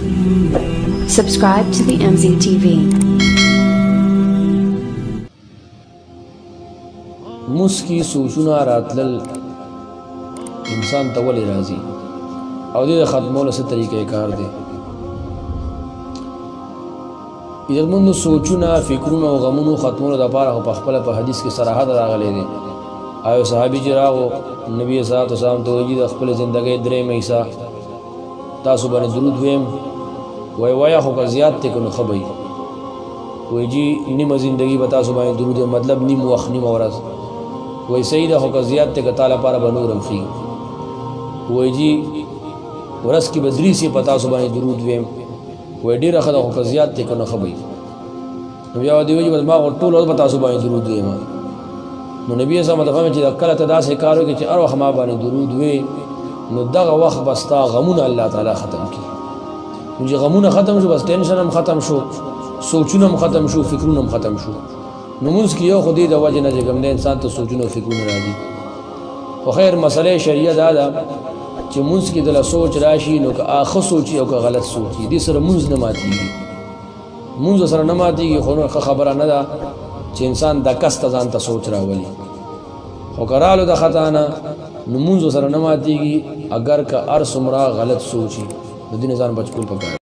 Subscribe to the MZTV. مسکی سوچونه راتلل انسان ته ولې راځي او دې ختمولو څه طریقې کار دی یمنو سوچونه فکرونه او غمونو ختمولو لپاره په خپل په حدیث کې صراحت راغلي دي آیو صحابي چې راغو نبی صلی الله علیه وسلم ته ویل د خپل ژوندۍ درې مېسا تاسو باندې درود ویم وای خو که زیات ته کو خبري وای جی نیمه ژوندۍ به تاسو باندې درود مطلب نیم وخت نیم ورځ وای سیده خو که زیات ته تعالی لپاره بنورم خي وای جی ورځ کې بدري سي پتا سو باندې درود ویم وای ډیره خدای خو که زیات ته کو خبري نو بیا دی وی ما ټول پتا سو باندې درود ویم نو نبی صلی الله علیه وسلم چې کله ته داسې کار وکړي چې اروح ما باندې درود وی نو دغه وخت بستا غمونه الله تعالی ختم کړي نو چې غمونه ختم شو بس ټینشن هم ختم شو سوچونه هم ختم شو فکرونه هم ختم شو نو موږ کې یو خدای د وجه نه چې کوم انسان ته سوچونه او فکرونه راځي خو خیر مسله شریعت دا ده چې موږ کې د سوچ راشي نو که اخو سوچي او که غلط سوچي دې سره موږ نه ماتيږي موږ سره نه ماتيږي خو خبره نه ده چې انسان د کست ځان ته سوچ راولي خو کرالو د خطا نه نو موږ سره نه ماتيږي اگر که ار سمرا غلط سوچي د دې ځان بچ کول پکاره